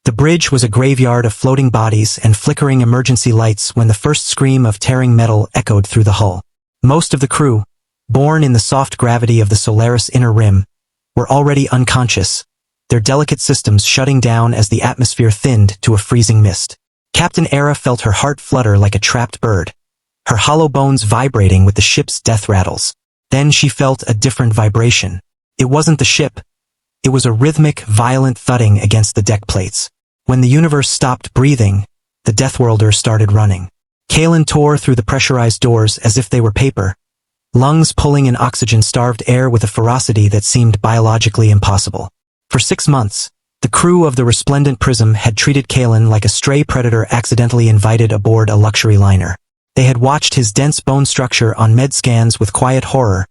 The bridge was a graveyard of floating bodies and flickering emergency lights when the first scream of tearing metal echoed through the hull. Most of the crew, born in the soft gravity of the Solaris inner rim, were already unconscious, their delicate systems shutting down as the atmosphere thinned to a freezing mist. Captain Era felt her heart flutter like a trapped bird, her hollow bones vibrating with the ship's death rattles. Then she felt a different vibration. It wasn't the ship. It was a rhythmic, violent thudding against the deck plates. When the universe stopped breathing, the Deathworlder started running. Kalin tore through the pressurized doors as if they were paper, lungs pulling in oxygen-starved air with a ferocity that seemed biologically impossible. For 6 months, the crew of the Resplendent Prism had treated Kalin like a stray predator accidentally invited aboard a luxury liner. They had watched his dense bone structure on med scans with quiet horror,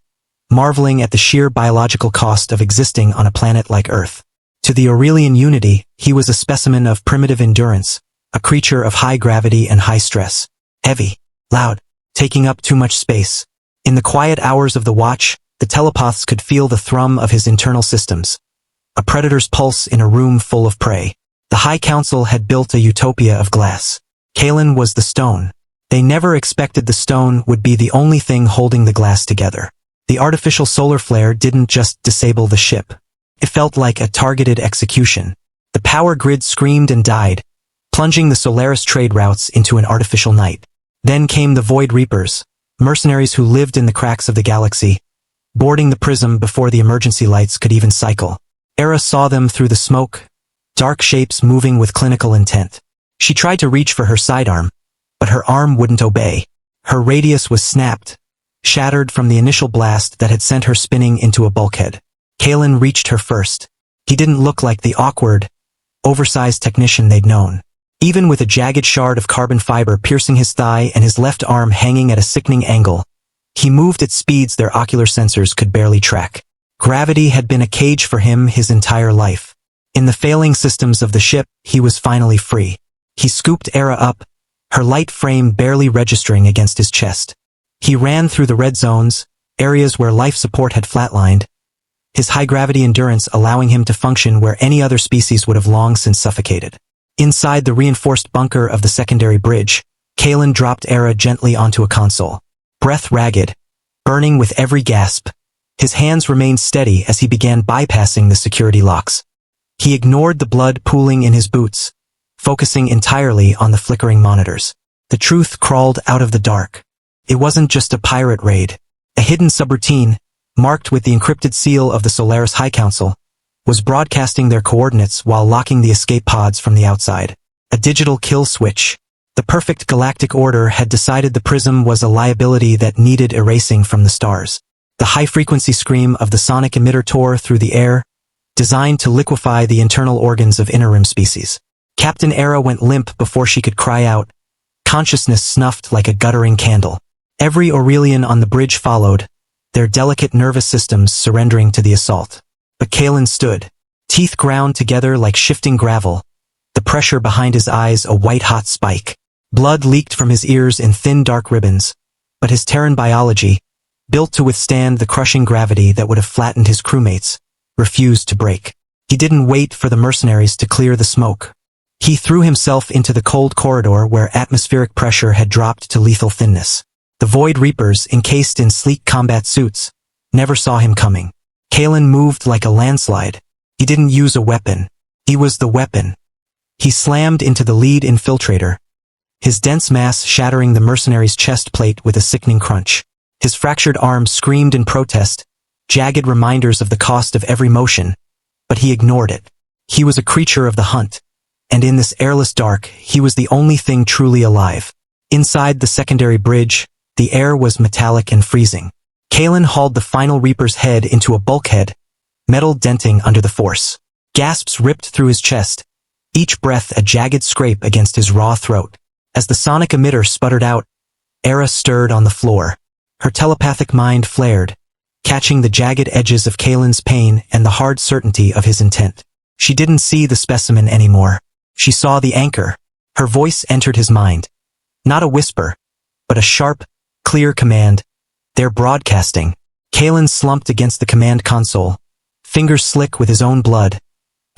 marveling at the sheer biological cost of existing on a planet like Earth. To the Aurelian Unity, he was a specimen of primitive endurance, a creature of high gravity and high stress. Heavy, loud, taking up too much space. In the quiet hours of the watch, the telepaths could feel the thrum of his internal systems, a predator's pulse in a room full of prey. The High Council had built a utopia of glass. Kalin was the stone. They never expected the stone would be the only thing holding the glass together. The artificial solar flare didn't just disable the ship. It felt like a targeted execution. The power grid screamed and died, plunging the Solaris trade routes into an artificial night. Then came the Void Reapers, mercenaries who lived in the cracks of the galaxy, boarding the prism before the emergency lights could even cycle. Era saw them through the smoke, dark shapes moving with clinical intent. She tried to reach for her sidearm, but her arm wouldn't obey. Her radius was snapped, shattered from the initial blast that had sent her spinning into a bulkhead. Kalin reached her first. He didn't look like the awkward, oversized technician they'd known. Even with a jagged shard of carbon fiber piercing his thigh and his left arm hanging at a sickening angle, he moved at speeds their ocular sensors could barely track. Gravity had been a cage for him his entire life. In the failing systems of the ship, he was finally free. He scooped Era up, her light frame barely registering against his chest. He ran through the red zones, areas where life support had flatlined, his high-gravity endurance allowing him to function where any other species would have long since suffocated. Inside the reinforced bunker of the secondary bridge, Kalin dropped Era gently onto a console. Breath ragged, burning with every gasp, his hands remained steady as he began bypassing the security locks. He ignored the blood pooling in his boots, focusing entirely on the flickering monitors. The truth crawled out of the dark. It wasn't just a pirate raid. A hidden subroutine, marked with the encrypted seal of the Solaris High Council, was broadcasting their coordinates while locking the escape pods from the outside. A digital kill switch. The perfect galactic order had decided the prism was a liability that needed erasing from the stars. The high-frequency scream of the sonic emitter tore through the air, designed to liquefy the internal organs of inner-rim species. Captain Era went limp before she could cry out, consciousness snuffed like a guttering candle. Every Aurelian on the bridge followed, their delicate nervous systems surrendering to the assault. But Kalin stood, teeth ground together like shifting gravel, the pressure behind his eyes a white-hot spike. Blood leaked from his ears in thin dark ribbons, but his Terran biology, built to withstand the crushing gravity that would have flattened his crewmates, refused to break. He didn't wait for the mercenaries to clear the smoke. He threw himself into the cold corridor where atmospheric pressure had dropped to lethal thinness. The Void Reapers, encased in sleek combat suits, never saw him coming. Kalin moved like a landslide. He didn't use a weapon. He was the weapon. He slammed into the lead infiltrator, his dense mass shattering the mercenary's chest plate with a sickening crunch. His fractured arm screamed in protest, jagged reminders of the cost of every motion, but he ignored it. He was a creature of the hunt, and in this airless dark, he was the only thing truly alive. Inside the secondary bridge, the air was metallic and freezing. Kalin hauled the final Reaper's head into a bulkhead, metal denting under the force. Gasps ripped through his chest, each breath a jagged scrape against his raw throat. As the sonic emitter sputtered out, Era stirred on the floor. Her telepathic mind flared, catching the jagged edges of Kalin's pain and the hard certainty of his intent. She didn't see the specimen anymore. She saw the anchor. Her voice entered his mind. Not a whisper, but a sharp, clear command. They're broadcasting. Kalin slumped against the command console, fingers slick with his own blood,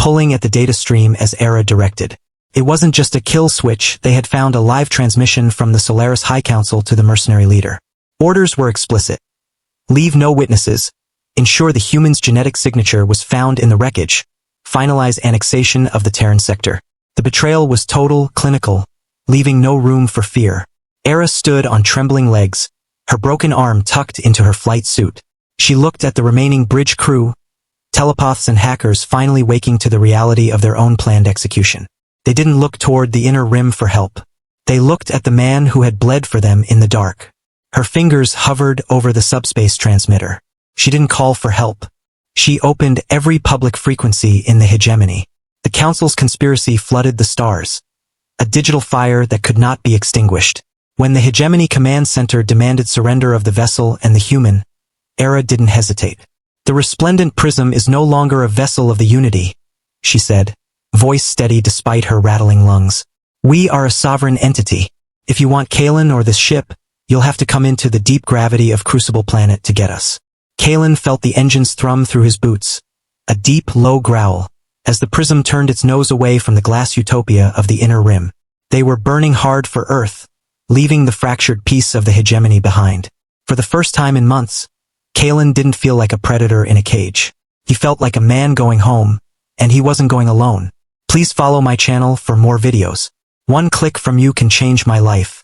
pulling at the data stream as Era directed. It wasn't just a kill switch, they had found a live transmission from the Solaris High Council to the mercenary leader. Orders were explicit. Leave no witnesses. Ensure the human's genetic signature was found in the wreckage. Finalize annexation of the Terran sector. The betrayal was total, clinical, leaving no room for fear. Era stood on trembling legs, her broken arm tucked into her flight suit. She looked at the remaining bridge crew, telepaths and hackers finally waking to the reality of their own planned execution. They didn't look toward the inner rim for help. They looked at the man who had bled for them in the dark. Her fingers hovered over the subspace transmitter. She didn't call for help. She opened every public frequency in the hegemony. The Council's conspiracy flooded the stars. A digital fire that could not be extinguished. When the hegemony command center demanded surrender of the vessel and the human, Era didn't hesitate. The Resplendent Prism is no longer a vessel of the Unity, she said, voice steady despite her rattling lungs. We are a sovereign entity. If you want Kalin or this ship, you'll have to come into the deep gravity of Crucible Planet to get us. Kalin felt the engines thrum through his boots. A deep, low growl, as the prism turned its nose away from the glass utopia of the inner rim. They were burning hard for Earth, leaving the fractured piece of the hegemony behind. For the first time in months, Kalin didn't feel like a predator in a cage. He felt like a man going home, and he wasn't going alone. Please follow my channel for more videos. One click from you can change my life.